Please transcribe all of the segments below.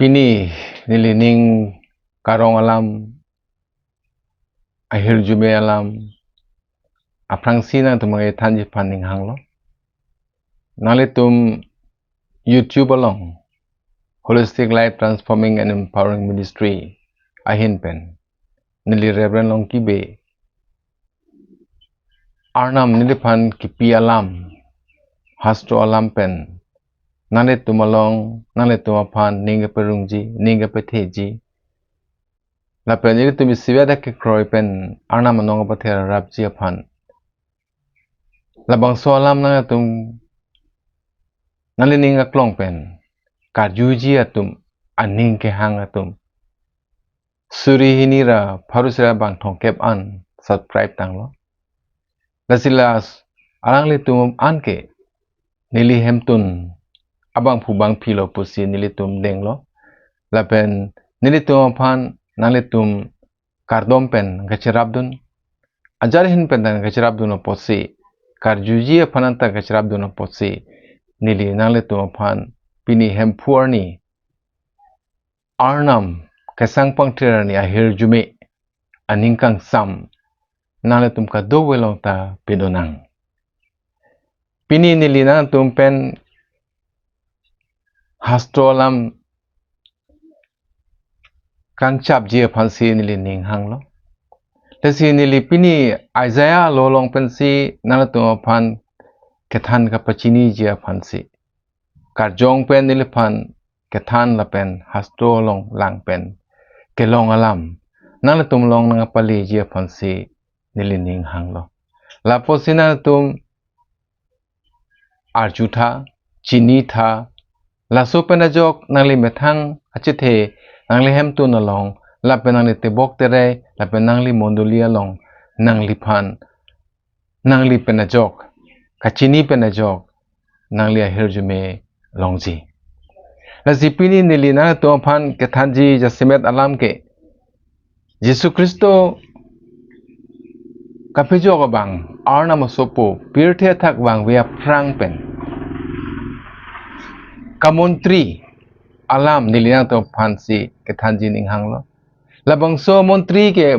Pini nilining karong alam ahir jube alam aprang-sina tumang thanji paning hanglo nali tum YouTube along Holistic Life Transforming and Empowering Ministry ahin pen nili Rev.Longki Bey Arnam niliphan kipi alam hastro alam pen nale tumalong nale tumaphan ninga perungji ninga petheji Lapen ini tumi siweda ke kroy pen Arnam Anong Kangthir rapji aphan labang so alam na tum nale ninga klong pen karjuji atum aning ke hang atum suri hinira pharusira bang thong kedo-an subscribe tang-lo lasilas Alangli tum an ke nili hemtun abang-lo pusi nili tum deng-lo Lapen nili tum aphan nali tum kardom pen gacirabdun ajarhin pen dan gacirabdun posi karjuji aphananta gacirabdun posi nili nali tum aphan pini hemphuarni arnam kesang pangtirani ahir jume aningkangsam nali tum kadowelong ta pedonang pini nili nali tum pen hastrolam kangchap jia phansi nili ning hanglo lesi nili pini Isaiah lolong pensi nala tum phan kethan kapachini jia phansi karjong pen nili phan kethan lapen hastro long lang pen kelong alam nala tum long nanga pali jia phansi nili ning hanglo laposina tum arjutha chini tha laso penajok nali methang achithe Nangli hemtu nalong Lapen nangli tebok tere Lapen nangli mondolia long Nangliphan nangli penajok kachini penajok nangli ahir jume longji lazipini nili na tuaphan kethanji jasimet alam ke Jisu Khristo kapejok bang Arnam Sopo pirthe thak bang via prang pen kamontri alam niliang to phansi ke thanji ning hanglo labang so montri ke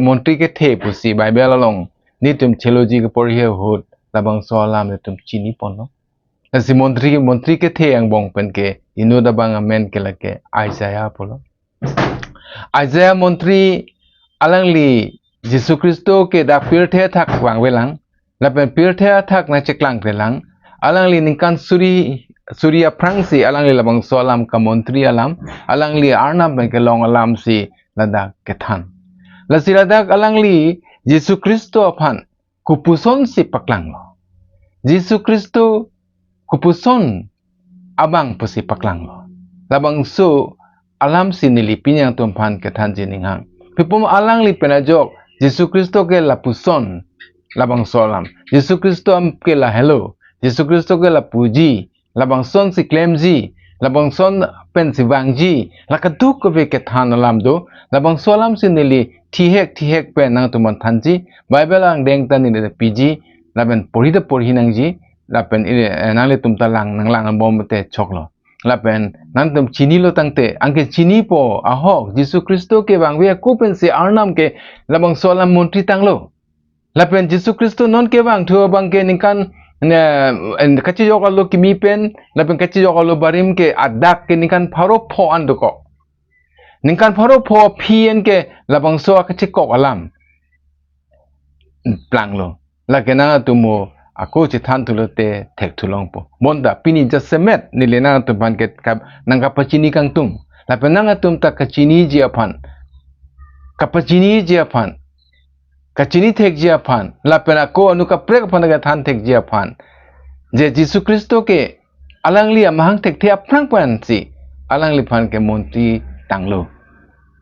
the pusi bible along ni tum theology ke porhe hut labang so alam ne tum chini ponno asi montri ke the ang bong pen ke inut abang amen ke lake Isaiah polo Isaiah montri alangli Jisu Khristo ke da pirthe thak wang welang lapen pirthe thak na cheklang relang alangli ningkan Surya prangsi alangli labang so alam kamontri alam alangli arnam ke long alam si ladak kethan lasi ladak alangli Jisu Khristo aphan kupuson si paklang lo Jisu Khristo kupuson abang pusi paklang lo labang so alam si nilipin yang tumphan kethan jininghang pipum alangli penajok Jisu Khristo ke lapuson labang so alam Jisu Khristo am ke la hello Jisu Khristo ke la puji labang son si klemji labang son pen si wangji lakaduk ke kethan alam do labang so alam si nili thihek pen nang tuman thanji bible ang deng tan ni piji laben porhi nangji lapen nangli tum talang nanglang bom te choklo lapen nang tum chini lo tangte angke chini po ahok Jisu Khristo ke bang we kupen si arnam ke labang so alam montri tanglo lapen Jisu Khristo non ke bang thu bang ke ningkan kachi jokalo kimi pen lapen kachi jokalo barim ke adak ke ningkan pharo pho andoko ningkan pharo pho phien ke labang so kachi kok alam planglo lakena tumo aku chithan tulote thek thulong po monda pini jasemet nilena tu ban ke nang kapachini kang tum lapen nang tum ta kachini ji aphan kapachini ji aphan kachini thek ji aphan lapen ako anu kaprek aphan ga than thek ji aphan je Jisu Khristo ke alangli mahang thek the aprang pan si Alangliphan ke montri tanglo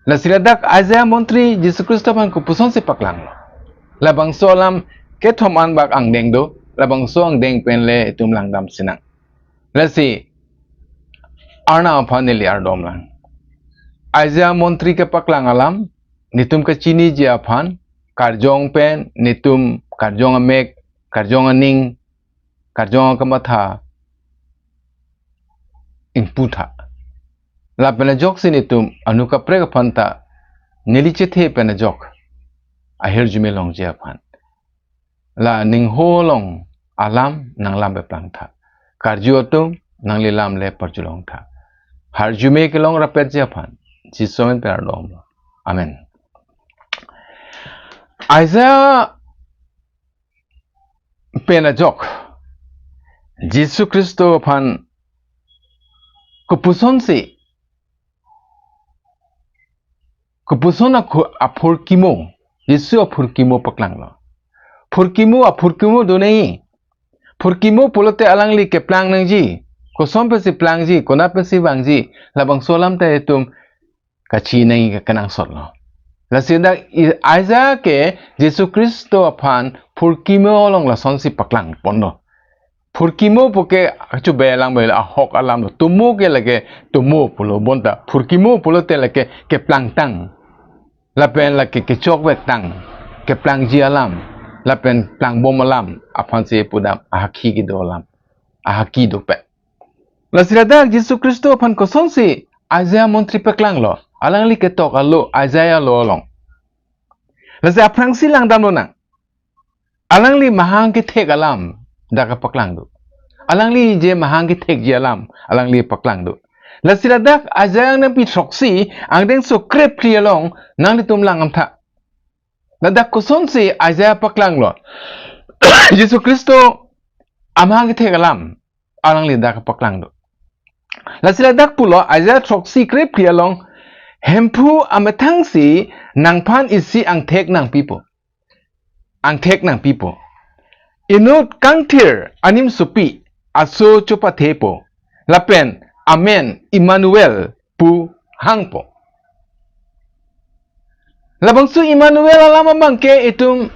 lasiladak Isaiah montri Jisu Khristo pan kupuson si paklang labang so alam ke thoman bak ang deng do labang so ang deng pen le tum lang dam sinang lasi arna phaneli ardom lang Isaiah montri ke paklang alam nitum ke chini ji aphan karjong pen nitum karjong amek karjong aning karjong kamatha inputha Lapen jok sini tum anuka prega panta nelicethe pena jok ahir jume long je aphan la ningho-long alam nang lam be plang tha karju tum nang li lam le parjulong tha har jume ke long rapet je aphan jisomen per dom amen. Isaiah pena jok Jisu Khristo aphan kupuson si kupuson apur kimo Jisu apur kimo paklang lo Furkimu dunai Furkimu pulote alangli ke plang nang ji ko sompe si plang ji ko na pe si bang ji labang solam te tum kachi nai ka kanang sol lo la sida aiza ke Jisu Khristo aphan Furkimu long la son si paklang pondo Furkimu poke achu belang bel ahok alam lo tumu ke lage tumu pulo bonta Furkimu pulote lage ke plang tang Lapen lage ke chok bek tang ke plang ji alam Lapen plang bom alam aphan se pudam ahaki kedo-alam ahaki dorap-pet la siradak Jisu Khristo aphan koson si Isaiah montri peklang lo alangli ketok alo Isaiah lo long la se aprang silang dam lo nang alangli mahang ke thek alam daga peklang do alangli je mahang ke thek je alam alangli peklang do la siradak Isaiah na pi troksi angdeng so krep krialong nang litum lang amtha Nadak koson si Isaiah paklang lo Jisu Khristo amang ke alam alang li dak paklang do la sila dak pulo Isaiah troksi krep krialong hemphu ametang si nang pan isi ang thek nang people inut kangthir anim supi aso chupa thepo Lapen amen Emmanuel pu hangpo Labang su Emmanuel alam amangke itum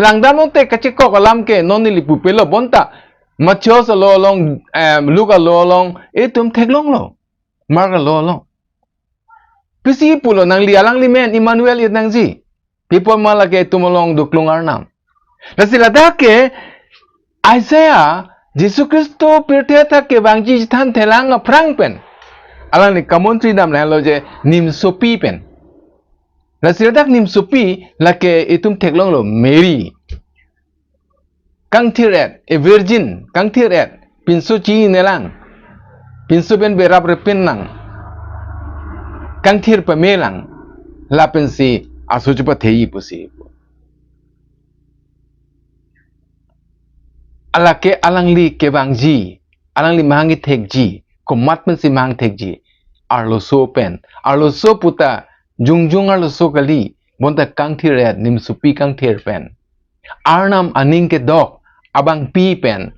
langdam te kachikok alam ke noni lipu pelo bonta machos lo long luka lo long itum theklong lo marga lo long pisi pulo nang li alang limen Emmanuel it nang ji people malake tumolong duklong arnam la sila dake Isaiah Jisu Khristo pirte ta ke bangji than thelang aprang pen alang ni kamontri dam la lo je nim sopi pen La siradak nim supi lake itum teklong lo Mary Kangthir et a virgin Kangthir et pinso chi nelang pinso ben berap repin nang Kangthir pamelang Lapen si aso chupa thei pusi alake alangli ke bangji alangli mahangi thek ji ko matmen si mahang thek ji arlo so pen arlo so puta Jungjung arlo so kali bonta Kangthir et nim supi Kangthir pen Arnam aning ke dok abang pi pen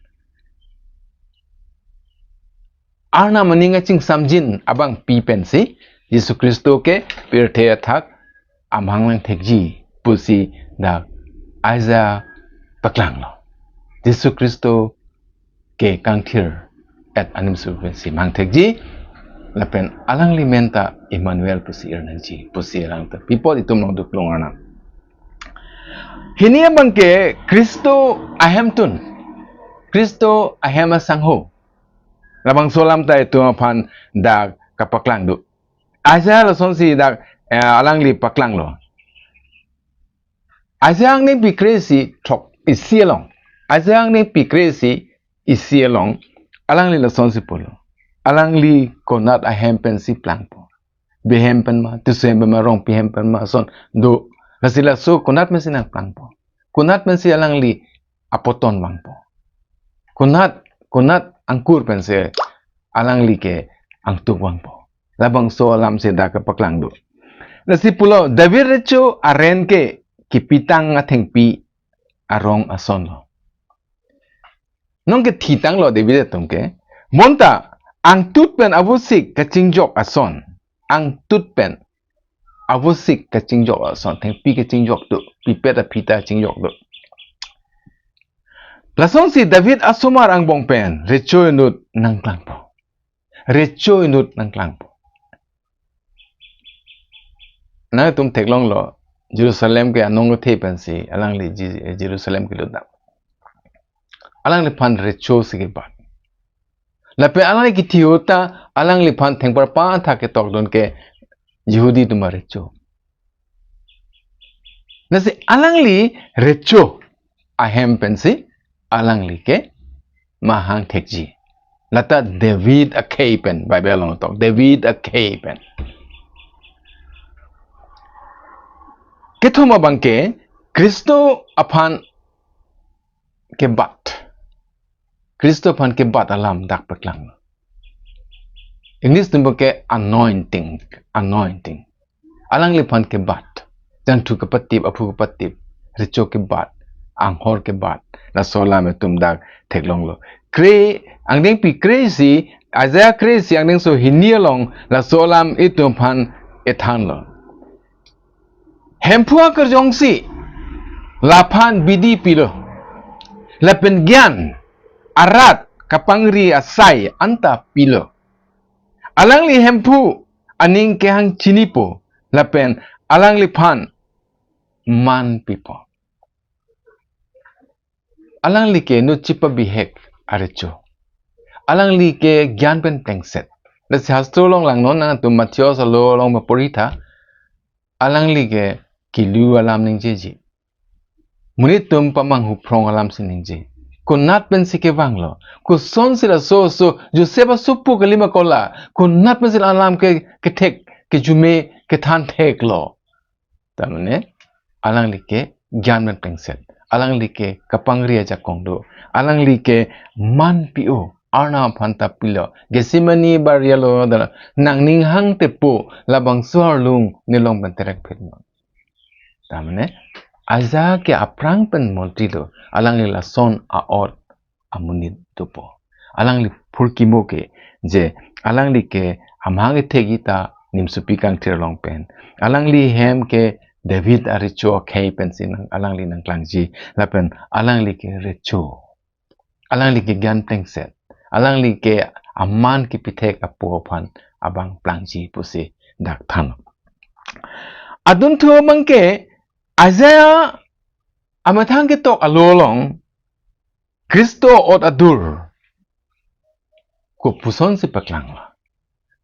Arnam aning aching samjin abang pi pen si Jisu Khristo ke pirthe athak amhang lang thekji pusi dak Isaiah paklang lo Jisu Khristo ke Kangthir et anim supi si mang thekji Lapen alangli menta Emmanuel pusi ernanji pusi erang ta people itum long duklong arnam hinia bangke Kristo ahem sangho labang solam ta itu aphan dak kapaklang du Isaiah lo son si dak alangli paklang lo Isaiah ni pikresi thok isielong Isaiah ni pikresi isielong alangli lo son si polo Alangli konat ahempen si plang po. Behempen ma, tusempen ma rong pihempen ma son do. Lasila so konat men sinang plang po. Konat men si alangli apoton bang po. Konat angkur pen si alangli ke ang tukwang po. Labang so alam si da kapaklang do. Lasi pulo David recho aren ke kipitang ateng pi arong ason lo. Nong ke titang lo David etong ke. Monta ang tutpen abusik kachingjok ason. Ang tutpen abusik kachingjok ason. Teng pi kachingjok tu. Pipet a pita chingjok tu. Lason si David a-osomar ang bongpen. Recho inut nang klang po. Recho inut nang klang po. Na itum teklong lo. Jerusalem ke anong lo tepen si. Alangli Jerusalem ke ludam. Alangliphan recho sige bat. Lapen Alangliphan kitiota Alangliphan Thanpare Bang tha ke tok don ke Yehudi tu Arecho. Nasi Alangli Recho ahem pensi Alangli ke mahang thekji. Lata David a pen Bible long tok David a pen. Kethoma bangke Kristo aphan ke bat. Kristo aphan ke bat alam dak paklang. English tumbo ke anointing. Alangliphan ke bat. Jantu ke patip apu ke patip. Richo ke bat. Anghor ke bat. La sola me tum dak theklong lo. Angdeng pi crazy. Isaiah crazy angdeng so hinialong la solam itum phan ethan lo. Hempua kerjongsi. Lapan bidi pilo. Lapen gyan. Arat kapangri asai anta pilo. Alangli Hemphu aning kehang chinipo. Lapen Alangliphan man pipo. Alangli ke no chipa bihek arecho. Alangli ke gyan pen pengset. Na sastro long lang non na tu Matthew sa lo long maporita. Alangli ke kilu alam ning jeji. Munit tum pamanghu prong alam siningji. Ko nat pen sike bang-lo. Ko son sila so Joseba Sopo ke lima kola. Ko nat pen sila alam ke tek ke jume ke than thektang-lo. Tamane Alangli ke gyan pen pengset. Alangli ke kapangri Jakongkethe. Alangli ke man pio Arnam pilo. Gesimani barialo dala nang ninghang tepo labang suarlung nilong benterek pitmo. Tamane aza ke aprang pen montilo Alangli la son aot amunit tupo. Alangli purkimo ke je Alangli ke amhange thegita nimsupi Kangthir long pen. Alangli hem ke David Arecho pen sinang Alangli nang klangji Lapen Alangli ke Recho. Alangli ke gyan pengset. Alangli ke aman ki pithek apo phan abang plangji pusi dak than. Adun thu mangke Isaiah amathang ke tok alolong Kristo ot adur ko puson si paklang la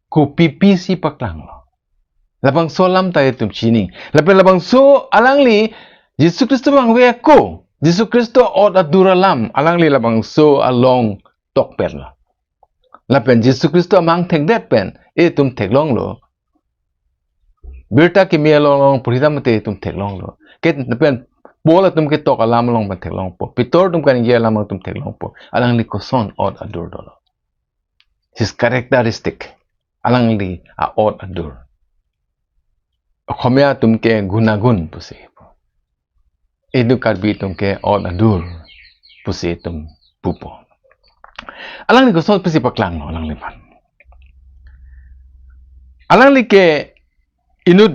ko pipi si paklang la labang solam tayo tum chining labang so Alangli Jisu Khristo bang we ko Jisu Khristo ot adur alam Alangli labang so along tok per la Lapen Jisu Khristo amang thek pen tum theklong lo Birta ki mielong purida mate tum theklong lo ket pen bola tum ke tok alam long ban theklong po pitor tum kan ye alam tum theklong po Alangli ko son od adur dolo. His characteristic Alangli a od adur. Khomya tum ke gunagun pusi po. Edu karbi tum ke od adur pusi tum pupo. Alangli ko son pusi paklang no Alangliphan. Alangli ke inut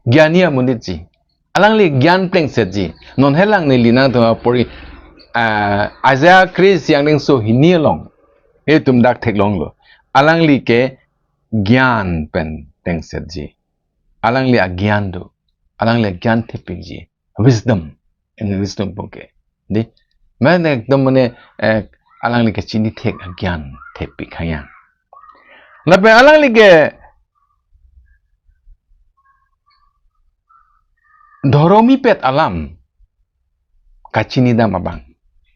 gyania munitji. Alangli gyan pengsetji non helang ni linang tu pori Isaiah Chris yang ding so hinialong tum dak theklong lo Alangli ke gyan pen pengsetji Alangli a gyan do Alangli a gyan thepikji wisdom in wisdom poke di man ekdom mane Alangli ke chini thek a gyan thepik hayang lape Alangli ke Dhoromi pet alam kachini dam abang.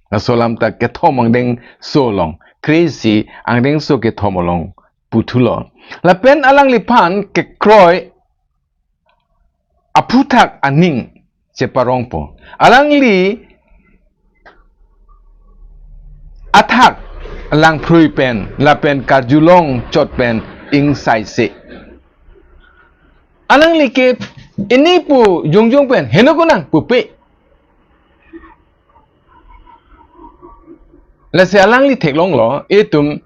Nasolam ta ke thomang deng solong crazy ang deng so ke thomolong putulo. Lapen Alangliphan ke kroy aputak aning separong po. Alangli athak lang phrui pen lapen karjulong chot pen ing sai se. Alangli ke ini pu jong pen heno kunang pupe. Lase Alangli theklong lo etum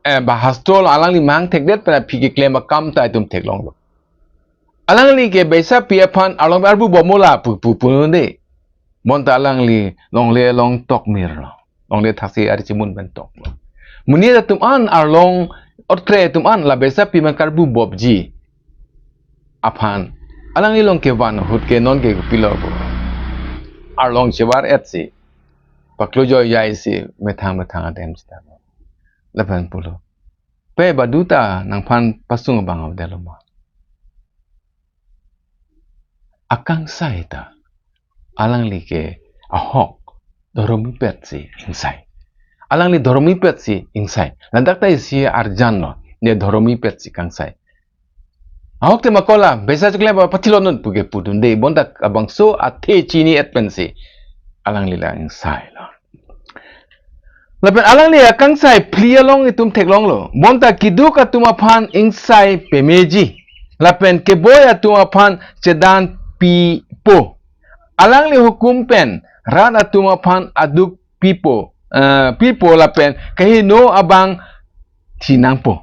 bahastol Alangli mang thekdet pen phiki claim kam ta etum theklong lo. Alangli ke besa ephan along arbu bomola pu de. Monta Alangli long tok mir lo. Long le thasi ari chimun ben tok lo. Munia tum an arlong otre tum an la besa pi man karbu bobji. Aphan Alangli long ke van hut ke non ke pilo bo arlong chebar etsi paklo jo yai si methang adem sta Lapen pulo. Pe baduta nang pan pasung abang deloma. Akangsai ta. Alangli ke ahok dorap-pet si insai. Alangli dorap-pet si insai. Landak ta isi arjan no. Ne dorap-pet si kangsai. Ahok te makola besa chukle ba patilo nun puge pudun de bondak abang so athe chini etpensi. Alangli la insai lo. Lapen alangli akangsai plia long itum theklong lo. Bonta kiduk atuma phan insai pemeji. Lapen keboy atuma phan cedan pi po. Alangli hukum pen rat-atum phan aduk pipo. Pipo lapen kahi no abang tinang po.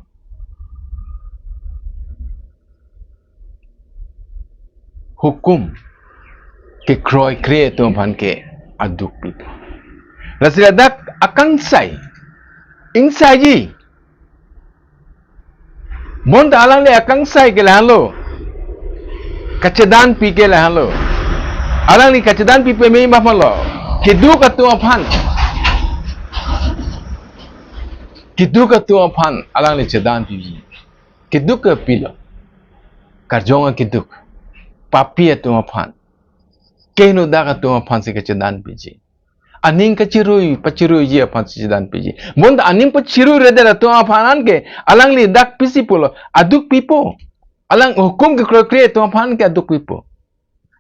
Hukum ke kroy kre atuma phan ke aduk pipo. Lasiladak akangsai insai ji. Bonta alangli akangsai ke lahalo. Kacedan pi ke lahalo. Alangli kacedan pi pe mei mahmalo. Kiduk atuma phan. Kiduk atuma phan alangli cedan pi. Kiduk ke pilo. Karjonga kiduk. Papi atuma phan. Keno dak atuma phan si kacedan pi ji. Aning kacirui pacirui ji phan si cedan pi ji. Bonda aning pacirui reder atuma phanan ke alangli dak pisi pulo aduk pipo. Alang hukum ke kroy atuma phan ke aduk pipo.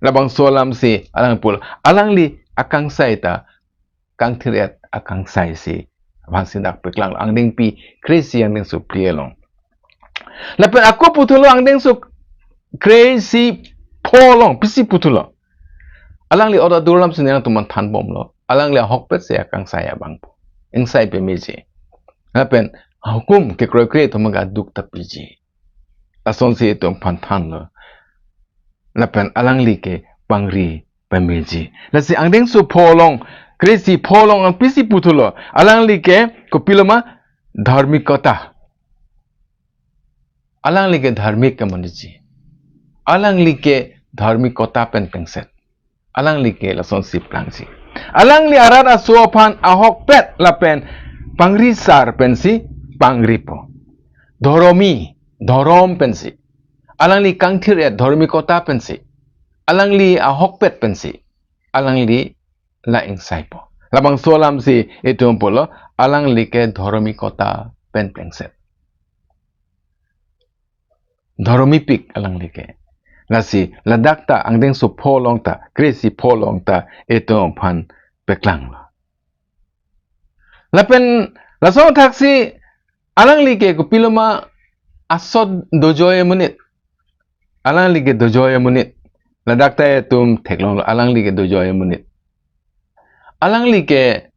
Labang solam si alang pul alangli akangsai ta kangthir akangsai si bang sindak peklang angding pi kresi angding su prielong. Lapen aku putulo angding su kresi polong pisi putulo. Alangli oda duram sinena tuman than bom lo. Alangli ahok-pet si akangsai abang po. Insai pe meji. Lapen hukum ke kroy tumaga duk tapiji. Ason si itu panthan lo. Lapen alangli ke pangri pemeji. Lasi angdeng su polong kresi polong ang pisi putulo. Alangli ke kopiloma dharmikota. Alangli ke dharmik ke maniji. Alangli ke dharmikota pen pengset. Alangli ke lason si plangsi. Alangli arat-aso phan ahok-pet lapen pangri sar pensi pangri po. Dorom pensi. Alangli kangthir dharmikota pensi. Alangli ahok-pet pensi. Alangli la insai po. Labang solam si itu polo alangli ke dharmikota pen pengset. Dharmipik alangli ke. Lasi ladakta angdeng su polong ta kresi polong ta itu phan peklang. Lapen lasong taksi alangli ke kupiloma asod dojoy menit. Alangli ke dojoy menit. Ladakta etum theklong alangli ke dojoy menit. Alangli ke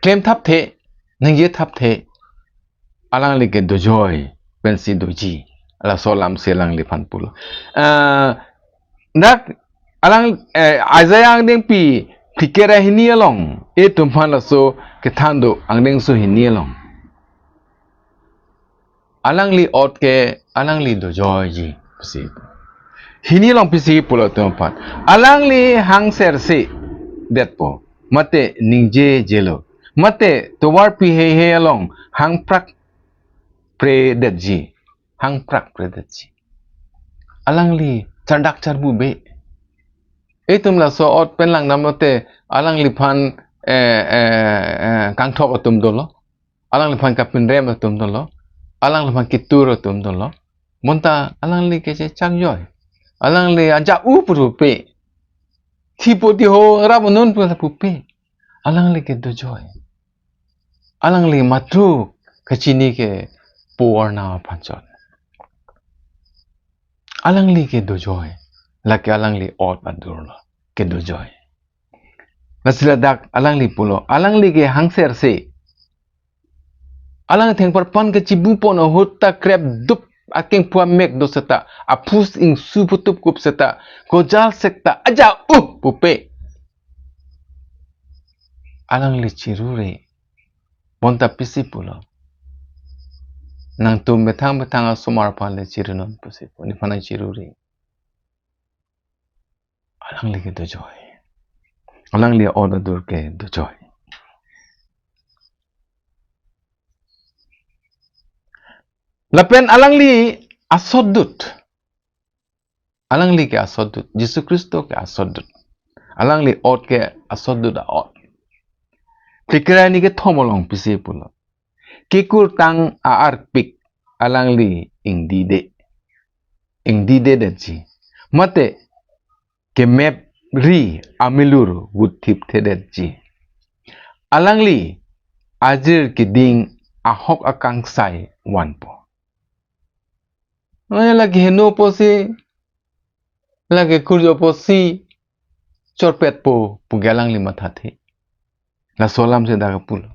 klem thap the ningye thap the alangli ke dojoy pensi doji ala solam si Alangliphan pulo. Dak alang Isaiah angdeng pi pikera hinialong etum phan laso kethando angdeng so hinialong. Alangli ot ke alangli dojoy ji pisi. Hinialong pisi pulo tum phan. Alangli hangser si det po. Mate ningje jelo. Mate towar pi he along hang prak predatji hang prak predatji alangli chardak charbu be etum la so ot pen lang namote Alangliphan kangthok atum dolo Alangliphan kapin rem atum dolo Alangliphan kitur atum dolo monta alangli ke che changjoy alangli aja upru pe thipoti ho rab non pu pe alangli ke dojoy alangli matru kachini ke Puwarna panchot. Alangli ke dojoy. Laki alangli ot padurlo. Ke dojoy. Nasiladak alangli pulo. Alangli ke hangser se. Alang theng parpan ke cibupo no hutta krep dup aking puan mek do seta. Apus ing suputup kup seta. Gojal sekta aja pupe. Alangli cirure. Bonta pisi pulo. Nang tum betang a-osomar pale cirunon pusi po ni panay ciruri. Alangli ke dojoy. Alangli oda dur ke dojoy. Lapen alangli asodut. Alangli ke asodut. Jisu Khristo ke asodut. Alangli ot ke asodut ot. Pikiran ni ke thomolong pisi pulo. Kikur tang aarpik alangli ing dide. Ing dide daji. Mate ke map ri amilur wuthip tedaji. Alangli ajir ke ding ahok-akangsai wanpo. Lagi heno posi, lagi kurjo posi, chorap-pet po pugalang lima thate. La solam se daga pulo.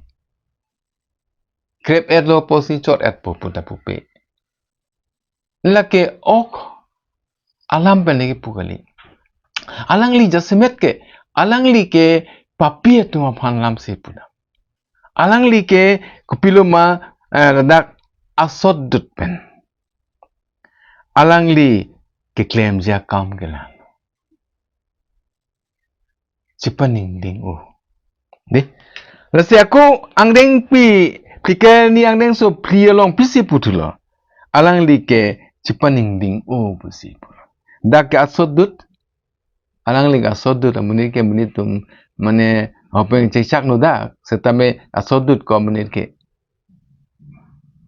Krep lo posi chorap po puta pupe. Lagi ok alam penegi pugali. Alangli jasemet ke, alangli ke papi tu aphan lam se puda. Alangli ke kupilo ma radak asodut pen. Alangli ke claim ja kam gelan. Cipaning ding Deh. Rasi aku angdeng pikir ni angdeng so priya long pisi putulo. Alangli ke cipaning ding pusi pulo. Dak ke asodut. Alangli ke asodut amunir ke munitum mane apa yang cecak no dak setame asodut ko amunir ke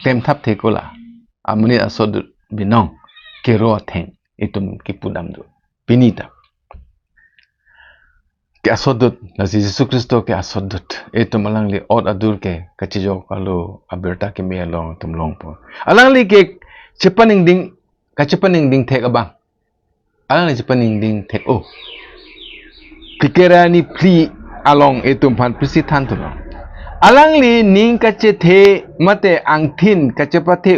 claim tap te kola. Amunir asodut binong. Kero theng itum kipudam do pinita ke asodut nasi Jisu Khristo ke asodut itum alangli od adur ke kacijo kalau aberta ke melong tum longpo alangli ke cepaning ding kacepaning ding thek abang alangli cepaning ding thek pikirani pri along itum pan pisi tantulo alangli ning kacethe mate angthin kacepathe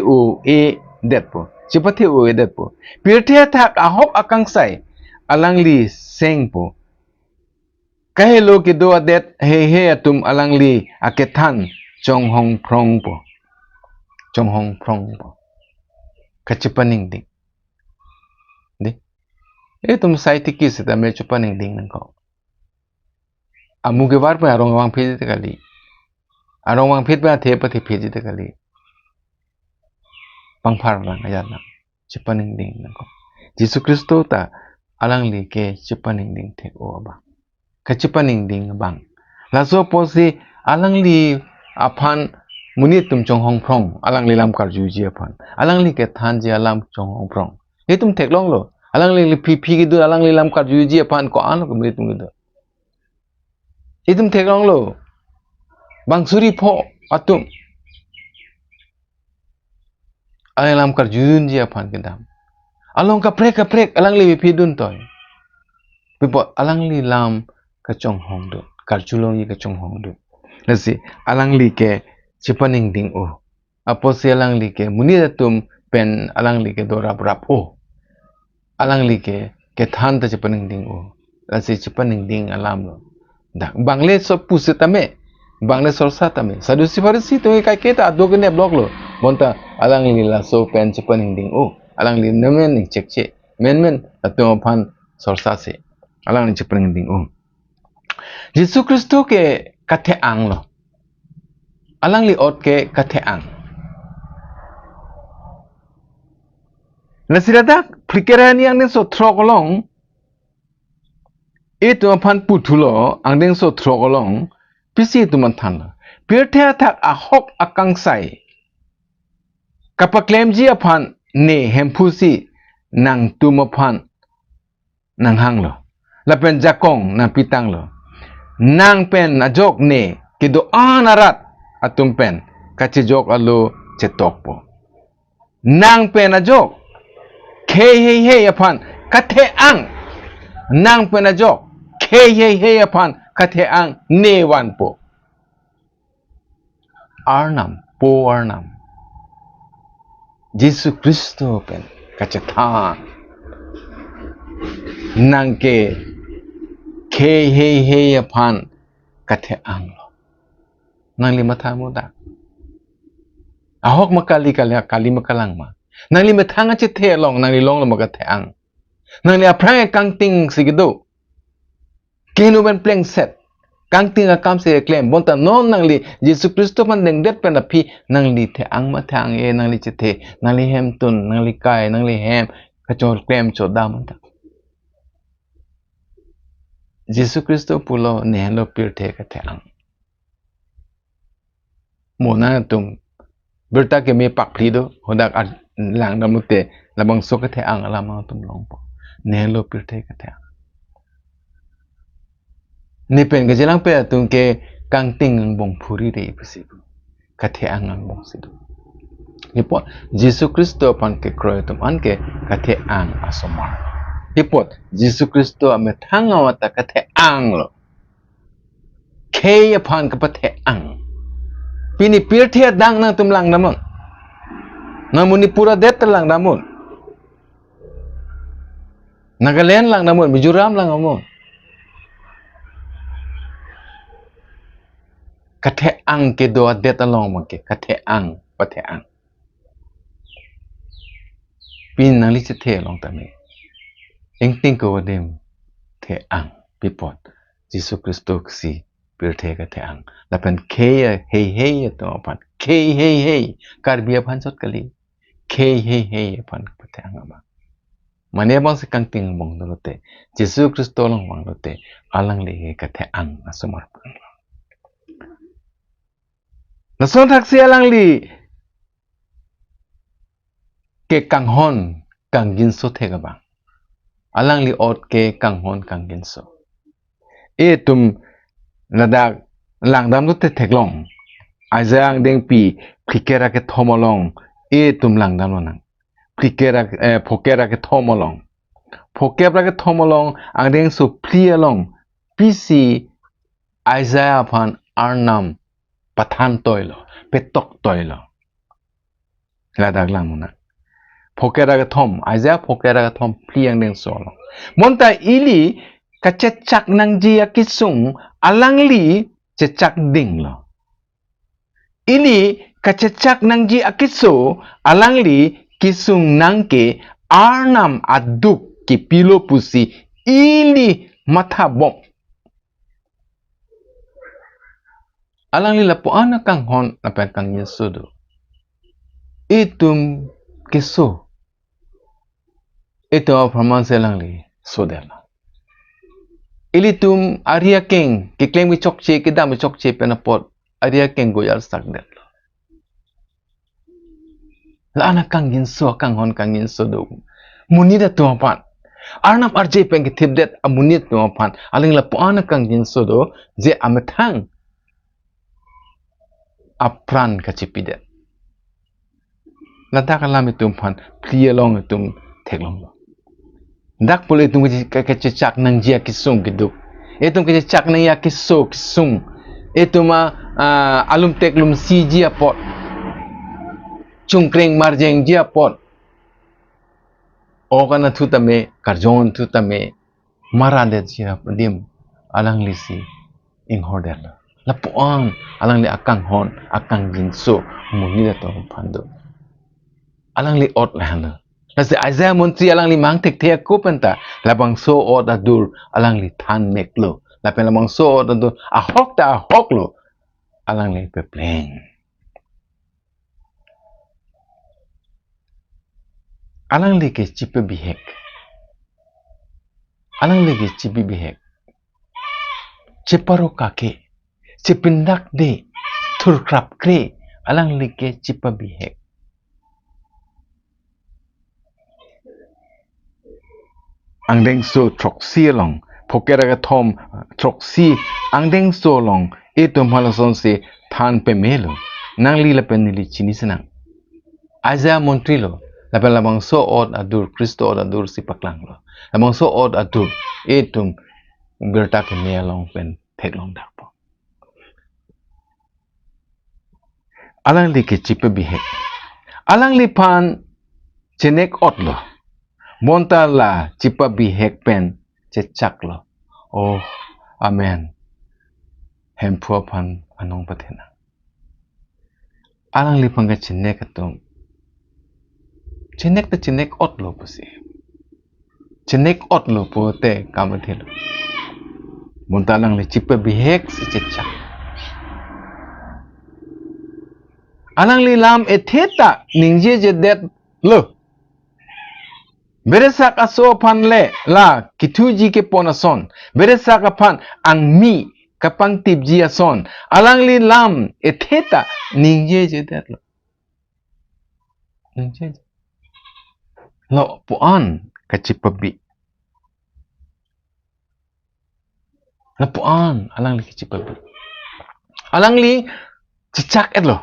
detpo cepathe detpo pirthe thak ahok-akangsai alangli sengpo kahelo kedo-adet he atum alangli akethan chonghong prong po kacepaning ding de itum saitiki sita me cepaning ding nangko amuge war pa arong wang pheji te kali arong wang phet pa the pati pheji te kali pangphar lang ayana cepaning ding nangko Jisu Khristo ta alangli ke cepaning ding the abang kacepaning ding bang laso posi alangli aphan munit tum chonghong prong alangli lam kar juji aphan alangli ke thanji alam chonghong prong itum theklong lo alangli phi gidu alangli lam kar juji aphan ko an ko munit tum gidu itum theklong lo bang suri pho atum alangli lam kar jujun ji aphan kedam along ka prek alangli phi dun toy pipo alangli lam kachong hong do karchulong yi kachong hong do nasi alangli ke cipaning ding aposi alangli ke munidatum pen alangli ke dorap-rap alangli ke than ta cipaning ding nasi cipaning ding alam lo dak bangle so pusitame bangle sorsa tame sadusi farisi to kai keta adogene blog lo monta alangli la so pen cipaning ding alangli nemen ning chekche men atum phan sorsa se alangli cipaning ding Jisu Khristo ke katheang lo. Alangli ot ke katheang. Nasirada pikirani ang so trokolong itu aphan putulo ang den so trokolong pisi itu manthan. Pirthe thak ahok-akangsai. Kapaklem ji aphan ne Hemphu-si nang tumaphan nang hanglo. Lapen jakong na epitang-lo. Nang pen ajok ne kedo-an arat-atum pen kachijok alo chetokpo. Nang pen ajok he aphan katheang. Nang pen ajok he aphan katheang ne wanpo. Arnam Jisu Khristo pen kachetang. Nang ke he aphan katheang lo. Nang lima thamu dak. Ahok makali makalang ma. Nang lima thanga chithe long nang long lo makatheang. Nang li aprang kangting sigido. Kinu ben pleng set. Kangting akam se claim bonta non nangli Jisu Khristo pan deng det pen api nangli the ang mathang e nangli chithe nangli hem tun nangli kai nangli hem kachor claim choda manta Jisu Khristo pulo nehlo pirthe ka the ang mona tum berta ke me pak phri do hodak lang dam te labang so ka the ang lamang tum long po nehlo pirthe ka the ni pen ke jelang pe tung ke kangting ang bong phuri re pusi ka the ang bong sidu Ipot Jisu Khristo pan ke kroy tum an ke kathe ang a-osomar. Ipot Jisu Khristo ame thanga wata kathe ang lo. Kaya pan ke pathe ang. Pini pirthia dang nang tum lang namun. Namuni pura det lang namun. Nagaland lang namun, Mizoram lang namun. Kathe ang kedo-an det along mangke kathe ang pathe ang. Pin nang li the long tame. Eng ting ko wadem the ang pipot Jisu Khristo si pirthe ka the ang lapen kaya hey to pan hey karbia pan sot kali hey pan pathe ang ama mane bang se kang ting bong dolote Jisu Khristo long bang dolote alangli ka the ang a-osomar nason thaksi alangli ke kanghon kanggin so the ka bang Alangli ot ke kanghon kanggin so e tum ladak lang dam lu te theklong ajang deng pi phikera ke thomolong e tum lang dam nang phikera phokera ke thomolong phokera ke thomolong ang deng su phlialong pisi Zaion Arnam pathan toilo petok toilo ladak lang muna phokera ke thom aja phokera ke thom phliang deng solo monta ili kachechak nang jia kisung alangli chechak ding lo ili kachechak nang ji akiso alangli kisung nangke arnam aduk ki pilo pusi ili mathabom alangli lapo ana kang hon lapen kang yesudo itum kiso ito pramang selangli sodela ilitum aria king ki claim mi chokche ki dam chokche penapot aria king goyal sak det la ana kang ginso kang hon kang ginso do muni da to pan arnam arje pen ki thip det amuni to pan aling la po ana kang ginso do je amathang apran ka chipidet la ta kala mi tum pan plielong tum theklong dak pole tum ka chak nang jia kisung giduk etum ka chak nang ya kisung etuma alum teklum si jia pot chungkreng marjeng jia pot ogana thutame karjon thutame marade jia dim alangli si inghordel la puang alangli akang hon akang ginso muni da to phando alangli ot lahana nasi aja montri alangli mang thekthe ko penta labang so ot adur alangli than meklo lapen labang so ot adur ahok-lo alangli pepleng alangli ke chipe bihek alangli ke chipe bihek chiparo kake chipindak de thurkrap kre alangli ke chipa bihek angdeng so troksi long phokera ka thom troksi angdeng so long e tom halason se than pe melo nangli lapen nili chini senang aja montri lo lapen labang so od adur Khristo od adur si paklang lo labang so od adur e tum gerta ke melong pen theklong dak po alangli ke chipe bihek Alangliphan chenek ot lo monta la chipa bihek pen chechak lo oh amen hemphu phan anong pathena Alangliphan ka chenek atum chenek ta chenek ot lo pusi chenek ot lo pote kamathelo Munta Alangli cipa bihek si cecak. Alangli lam etheta ningje jedet lo. Beresak aso pan le la kituji ke ponason. Beresak apan ang mi kapang tibji ason. Alangli lam etheta ningje jedet lo. Ningje. Lo puan kacipabi. Lo puan alangli kacipabi. Alangli cicak et lo.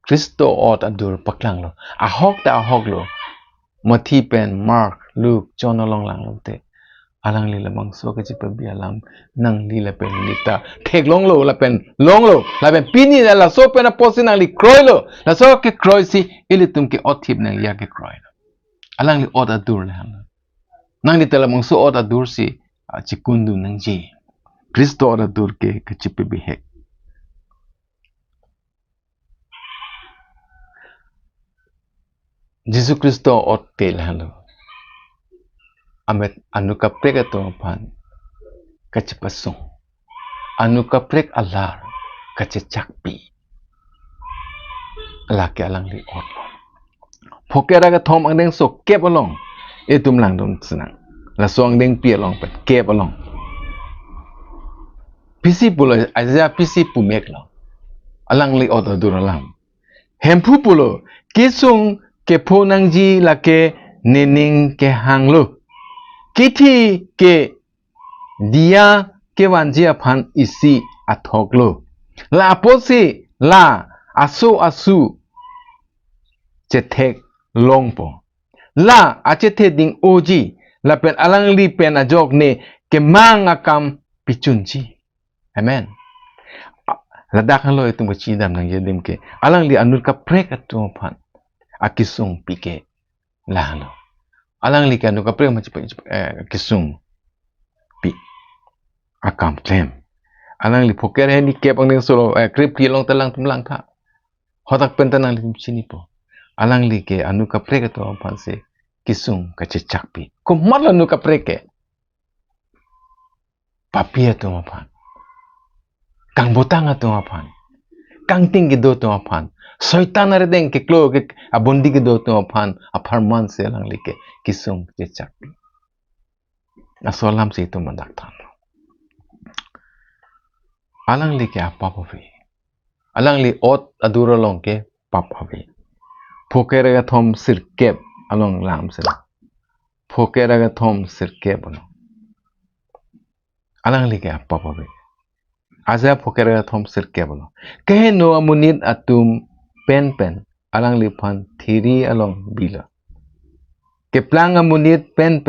Khristo adur paklang lo. Ahok lo. Mathipen, Mark, Luke, John along lang lo te. Alangli lamang so kacipabi alam nang li Lapen lita. Thektang lo Lapen long lo. Lapen pini la so pen aposin nang li kroy lo. La so ke kroy si ilitum ke othip nang ya ke kroy lo. Alangli adur le han. Nang li telamang so adur si cikundu nang ji. Khristo adur ke kacipabi hek. Jisu Khristo tel halo. Amet anuka prek ato pan kacipasong. Anuka prek alar kacicakpi. Laki alangli ot. Pokera ka thom ang deng so kep along. Itum lang dong senang. La so ang deng pi along pet kep along. Pisi pulo aja pisi pumek lo. Alangli ot adur alam. Hemphu pulo kisung ke ponang ji lake nening ke hanglo. Kiti ke dia ke wanji aphan isi athok-lo. La posi la aso-asu cetek longpo. La acete ding oji Lapen Alangliphan ajok ne ke mangakam pichunji. Amen. Ladakan lo itong bachidam nang yadim ke alangli anur ka prek atong pan akisung pike lahano. Alangli ka anur ka prek kisung pi akam klem. Alangli poker he ni kep ang solo krip kilong talang tumlang ka. Hotak pentanang litum sini po. Alangli ke anur ka prek atong pan se kisung kacecak pi. Kumat anur ka prek ke papi atong pan. Kang botang atong apan. Kang tinggi do atong apan. Soitan na rin ke klo ke abondi ke do atong apan. Aparman se lang like kisung cecak. Asolam se itu mandaktan. Alang like apa pavi. Alang li ot adura long ke papavi. Pokera ga thom sirkep along lam sila. Pokera ga thom sirkep along. Alang like apa pavi. Aza pokera thom sirke bolo. Kahe no amunit atum pen Alangliphan thiri along bila. Keplang amunit pen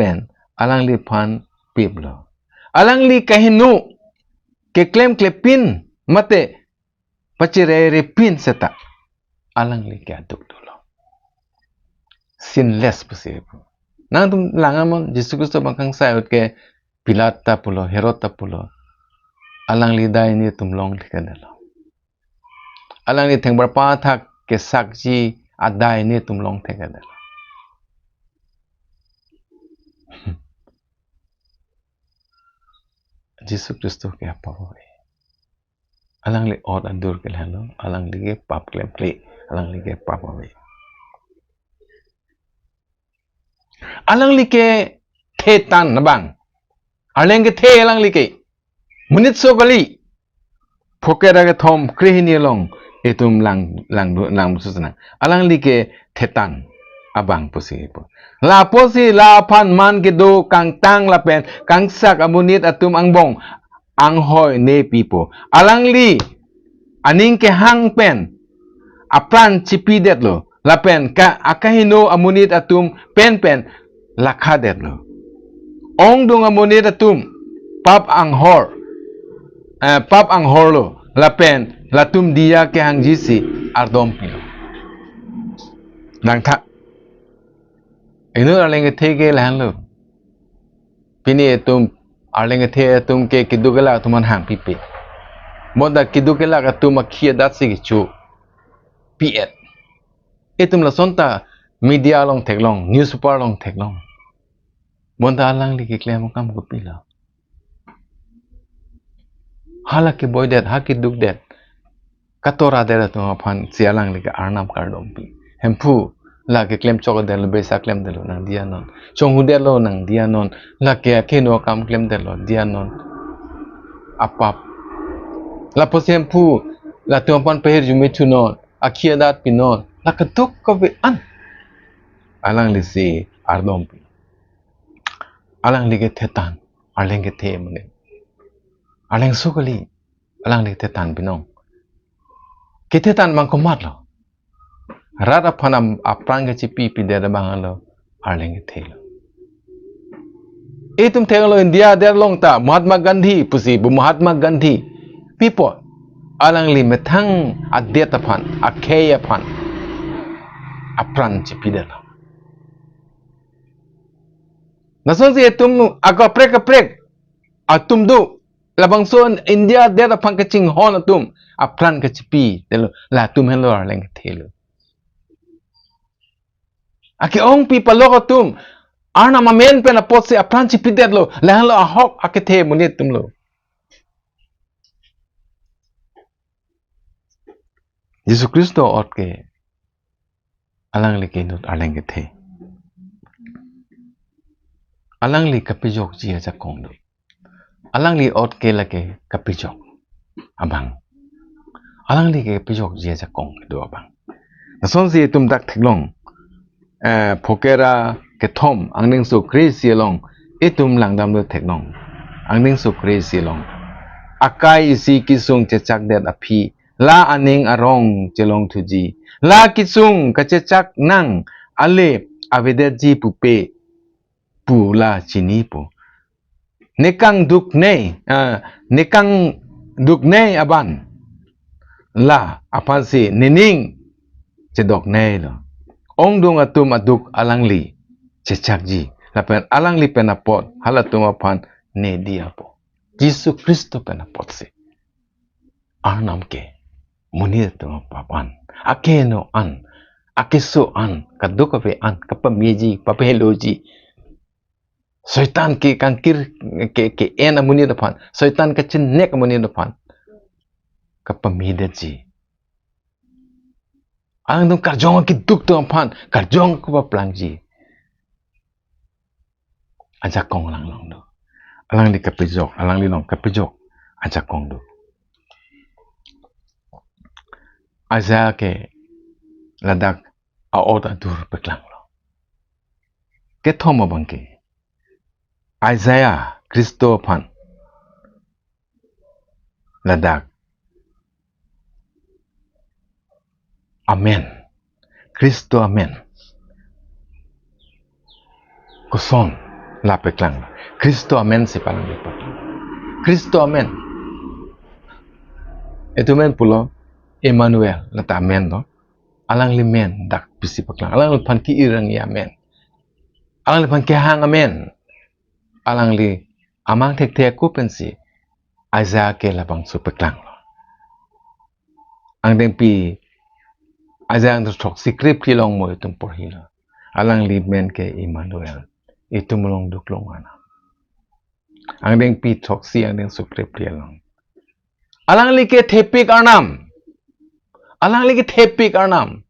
Alangliphan piblo. Alangli kahe no keklem klepin mate pacire repin seta. Alangli ke aduk dulu. Sinless possible. Nang tum langamon Jisu Khristo bangkangsai ut ke Pilata pulo Herota pulo. Alangli dai ni tumlong likadalo. Alangli theng berpa thak ke sakji adai ni tumlong thekadalo. Jisu Khristo ke apa boy? Alangli od adur ke lalo. Alangli ke pap klem kli. Alangli ke pap boy. Alangli ke thetan nabang. Alangli ke the alangli ke. Menit so kali pokera ke thom krihini long etum lang susana alangli ke thetan abang pusi po la posi la phan man ke do kang tang Lapen kang sak amunit atum angbong anghoy ne pipo alangli aning ke hang pen apran chipidet lo Lapen ka akahino amunit atum pen lakhadet lo ong dong amunit atum pap anghor pap ang horlo Lapen latum dia ke hang jisi ardom pilo nang tha inu alenge thege lanlo pini tum alenge the tum ke kidugela tuman hang pipi moda kidugela ka tum akhia datsi chu piet etum la sonta media long theklong newspaper long theklong Bonta Alangli ke klem kam ko pila. Hala ke boy det, ha ke duk det. Katora det to phan si Alangli ke Arnam kardompi. Hemphu la ke klem chok del besa klem del nang dia non. Chong hu det lo nang dia non. La ke no kam klem del lo dia non. Apap. La pos hemphu la to phan peher jume tu non. Akhia dat pinon. La ke duk ko be an. Alangli si ardompi. Alangli ke thetan. Aleng ke the mane. Aleng sukali. Alangli ke thetan pinong. Ketetan mang komat lo. Rat-atum aprang ke cipi pide da bang-lo. Aleng ke lo. Itum lo India der long ta Mahatma Gandhi pusi bu Mahatma Gandhi. Pipo. Alangli methang adet-aphan. Akhey-aphan. Aprang cipi de lo. Nason si itum aprek. Atum du. Labang son India der aphan ke ching hon atum. Aprang ke cipi de lo. La tum hello aleng ke lo. Aki ong pi palok atum. Arnam amen pe na pot se apran ci pidet lo. Lehan lo ahok-akangsai munit tum lo. Jisu Khristo ot ke Alangli ke inut Alangliphan. Alangli kapijok ji aja kong do. Alangli ot ke la ke kapijok abang. Alangli ke kapijok ji aja kong do abang. Nason si tum dak thiklong. Pokera ke thom angning su Khristo long itum langdam do thiklong. Angning su Khristo long. Akai isi kisung cecak det api. La aning arong celong tuji. La kisung kacecak nang ale avedet ji pupe. Pu la cini pu. Nekang duk ne aban. La apa si nining cedok ne lo. Ong dung atum aduk alangli cecak ji. Lapen alangli penapot halatum apan ne dia po. Jisu Khristo penapot si. Arnam ke. Munir tu papan. Akeno an. Akiso an. Kadukape an. Kapamiji. Papeloji. Soitan ke kangkir ke ena munir depan. Soitan ke cenek munir depan. Kapamidaji. Ang dum karjong ki duk tu pan. Karjong ko paplangji. Ajak kong lang long do. Alang di kapijok. Alang li long kapijok. Ajak kong do. Aja ke ladak aot adur peklang lo. Kethom bangke. Isaiah Khristo pan ladak. Amen. Khristo amen. Kuson la peklang lo. Khristo amen si palang lipat. Khristo amen. Itu men pulo Emmanuel lata amen to. Alangliphan dak bisi peklang. Alangliphan ki irang ya amen. Alangliphan ki hang amen. Alangli amang thek ku pensi aja ke labang su peklang lo. Ang deng pi aja ang thok sikrip ki long mo itum por hilo. Alangliphan ke Emmanuel itum long duk long ana. Ang deng pi thok si ang deng sukrip ki long. Alangli ke thepik Arnam. Alangli ke thepik Arnam.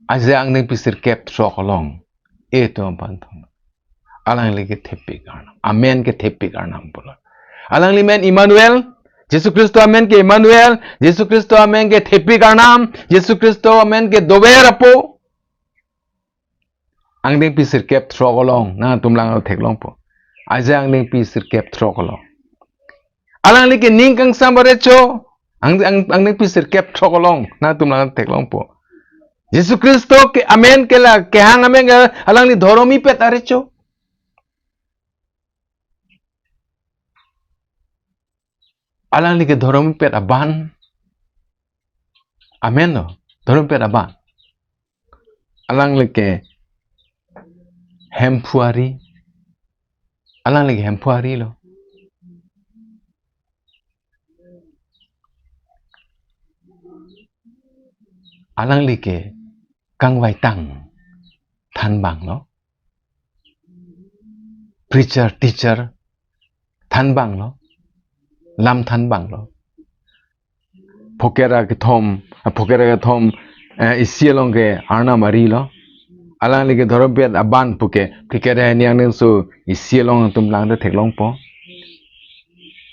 Aja ang deng pi sirkep thok long. Itum panthong. Alangli ke thepik Arnam. Amen ke thepik Arnam pula. Alangli men Emmanuel. Jisu Khristo amen ke Emmanuel. Jisu Khristo amen ke thepik Arnam. Jisu Khristo amen ke dober apo. Ang deng pi sirkep thok long. Na tumlang thek long po. Aja ang deng pi sirkep thok long. Alangli ke Ningkangsam Arecho. Ang deng pi sirkep thok long. Na tumlang thek long po. Jisu Khristo ke amen ke la ke hang amen ke alangli dhoromi pet Arecho. Alangli ke dhoromi pet aban. Amen lo. Dhoromi pet aban. Alangli ke Hemphu-ari. Alangli ke Hemphu-ari lo. Alangli ke Kang Waitang Than Bang lo. preacher teacher than bang lo lam than bang lo phokera ke thom isielong ke arnam ari lo Alangli ke dorap-pet aban puke phikere niang neng so isielong tum lang de theklong po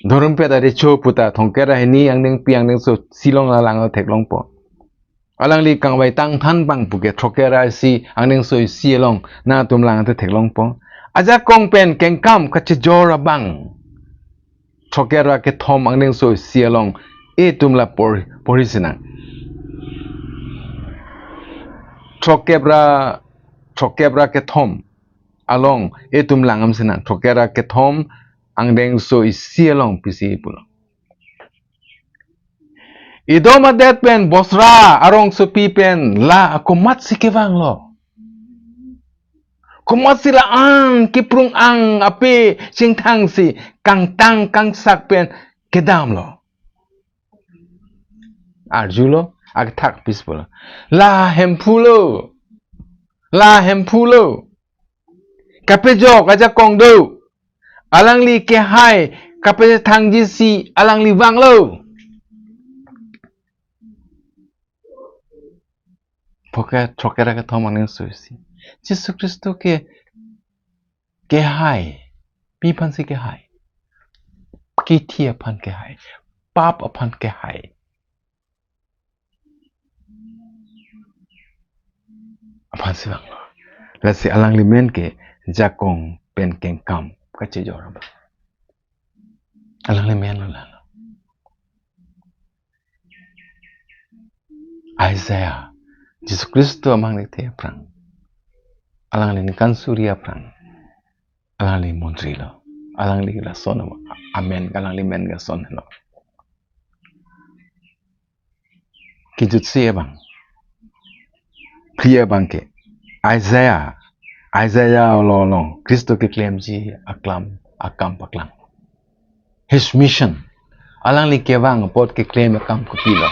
dorap-pet Arecho puta thongkera ni ang neng piang neng so silong la lang theklong po Alangli kangbai tang than bang puke thokera si ang neng so isielong na tum lang de theklong po aja kongpen kengkam kache jora bang thokera ke thom ang neng so isielong e tum la porisina Thokebra ke thom along etum langam sena thokera ke thom angdeng so isielong pisi pulo idoma det pen bosra arong so pi pen la akumat sikewang lo kumat sila ang kiprung ang ape singthang si kangtang kangsak pen kedam lo arjulo ag thak pis pulo la hempulo kapejok aja kongdo alangli ke hai kape thangji si alangli wanglo phoka thokera ke thomane suisi Jisu Khristo ke hai pi phansi ke hai ki thia phan ke hai pap aphan ke hai aphan si wanglo la si Alangliphan ke jakong pen kengkam kache joraba Alangliphan lo la Isaiah Jisu Khristo amang te prang Alangli Ningkangsam prang Alangli montri lo Alangli la son amen Alangliphan ga son lo kijutsi bang priya bang ke Isaiah long Kristo ke claim ji akam paklang his mission Alangli kewang pot ke claim akam kupilo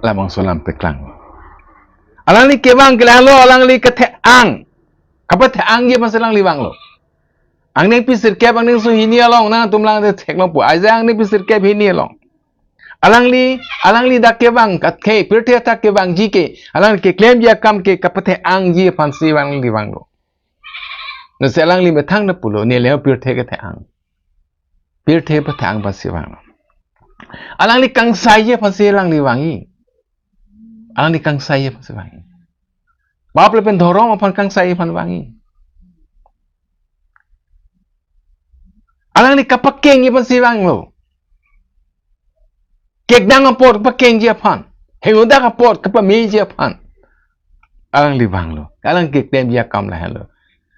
labang solam peklang Alangli kewang ke lo Alangli ke thektang kapat thektang ye pasalang liwang lo ang neng pisir kep ang neng so hini along na tumlang de theklong pu Isaiah ang neng pisir kep hini along Alangli da kewang kat ke pirte ta kewang ji ke Alangli ke claim ji akam ke kapat thektang ji pansi wang liwang lo na se Alangli me thang na pulo ne le pirte ke thektang pirte pa thektang pansi wang lo Alangli kangsai ye pansi Alangli wangi Alangli kangsai ye pansi wangi bap le pen dhorong apan kangsai pan wangi Alangli kapakeng ye pansi wang lo kedo-an apot pakeng je aphan hingho-aso apot kapami je aphan Alangli wang lo alang ke claim je akam la hello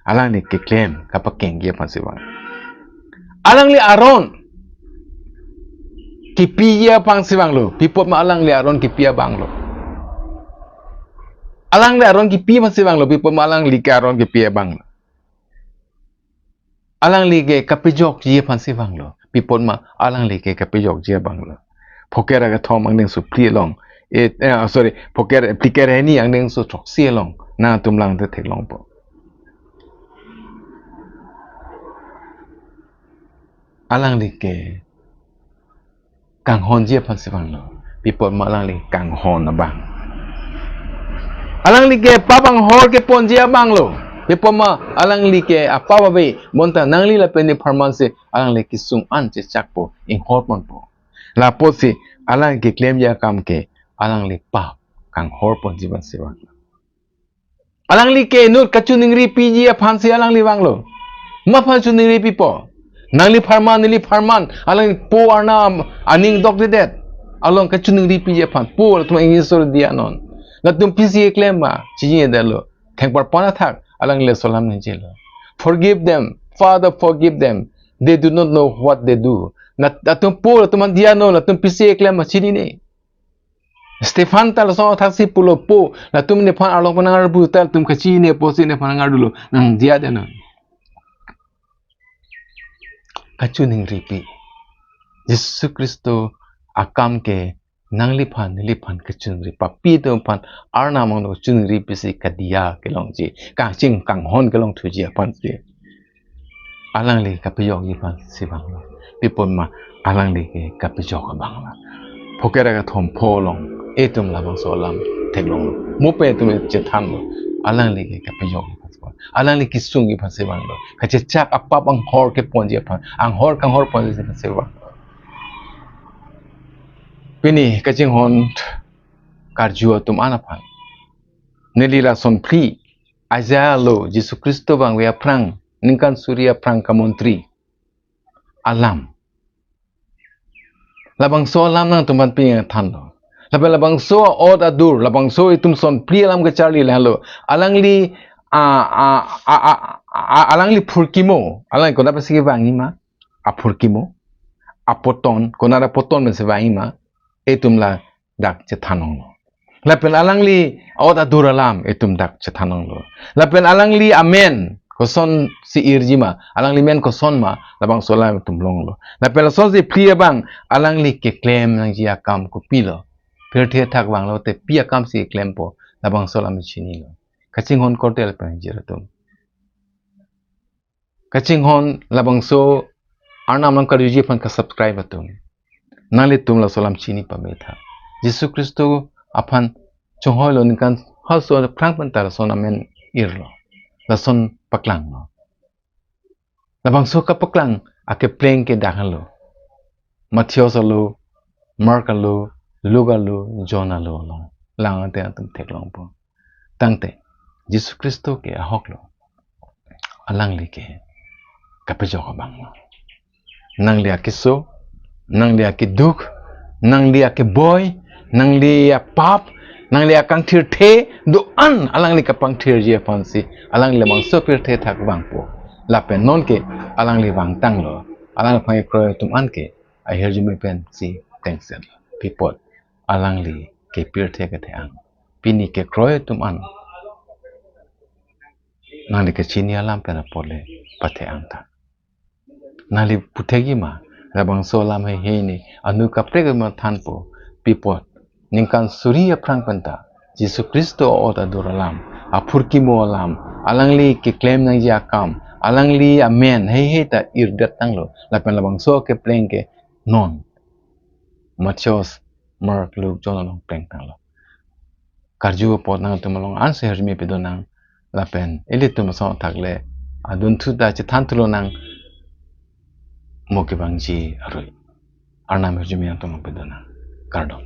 Alangli ke claim kapakeng je pansi wang Alangli aron kipiya pang siwang lo pipot ma Alangli aron kipiya bang lo Alangli aron kipiya pang siwang lo pipot ma Alangli ke aron kipiya bang lo Alangli ke kapijok je pang siwang lo pipot ma Alangli ke kapijok je bang lo phokera ke thom ang neng su pri long phokera plikera ni ang neng su chok sie long na tumlang te theklong po Alangli ke kang hon je phan siwang lo pipot ma Alangli kang hon na bang Alangli ke papang hor ke pon je bang lo pipot ma Alangli ke apapa be monta nangli Lapen ni pharman se Alangli ki sung an che chak po in hor pon po la po si Alangli ke claim je akam ke Alangli pap kang hor pon jiban siwang Alangli ke inut kachu ningri pi je phan si Alangli wang lo ma phan chu ningri pi po nangli pharman Alangli po arnam aning dok de det along kachu ningri pi je phan po tum ingisor dia non la tum pisi claim ma chi je de lo thengpar pona thak Alangli solam ne je lo forgive them Father forgive them they do not know what they do na tum po tum dia no la tum pisi claim ma chi ni Stefan tal so thaksi pulo po la tum ne phan along panangar bu tal tum kachi ne po si ne panangar dulo nang dia de no kachu ningri pi Jisu Khristo akam ke Nangliphan kachu ningri pa pi tum phan Arnam Anglong chu ningri pi si kadia ke long ji ka ching kang hon ke long thu ji phan si Alangli kapiyok yipan si bang lo pipon ma alangli ke kapiyok bang la phokera ka thom pholong etum la bang so lam theklong mo pe tum che tham lo alangli ke kapiyok yipan so alangli kisung yipan si bang lo kache chak apap ang hor ke pon je pan ang hor kang hor pon je se bang pini kaching hon karjua tum anapan nelila son pri aja lo Jisu Khristo bang we prang ningkan surya prang kamontri alam labang so alam nang tuman ping than lo labang so od adur labang so itum son pri alam ke charli lo alangli alangli phurkimo alang ko dapat sige bangi ma a phurkimo a poton konara poton me se bangi ma etum la dak che thanong lo Lapen alangli od adur alam etum dak che thanong lo lapen alangli amen koson si irjima alangli men koson ma labang sola tum long lo lapen son si priya bang alangli ke claim nang ji akam ko pilo phir the thak bang lo te pi akam si claim po labang sola mi chini lo kaching hon kortel pa jira tum kaching hon labang so arnam lang ka yuji pan ka subscribe tum nali tum la solam chini pa betha Jisu Khristo aphan chonghoi lo nikan hal so prang pan tar son amen irlo la son paklang lo labang so ka paklang ake pleng ke dakalo Matthew lo Mark lo Luke lo John lo lo lang ate atum theklong po tangte Jisu Khristo ke ahok lo alangli ke kapejo bang lo nang lia ke so nang lia ke duk nang lia ke boy nang lia pap nang lia kangthir the do an alangli ka pangthir je pansi alangli mang so pir the thak bang po Lapen non ke alangli bang tang lo alang phai kroy tum an ke I hear you pen si thanks people alangli ke pir the ke ang pini ke kroy tum an nang ke chini alam pen pole pathe ang ta nali puthegi ma rabang so lam he ni anu ka preg ma than po people ningkan surya prang panta Jisu Khristo oda duralam apurki mo alam alangli ke claim nang ji akam alangli amen he ta irdat tanglo lapen labang so ke pleng ke non Matthew Mark Luke John long pleng tanglo karju pot nang tumalong answer me pedonang lapen eli tumaso thakle adun thu da che than tulo nang moke bangji aroi arnam hejumi antong pedonang kardon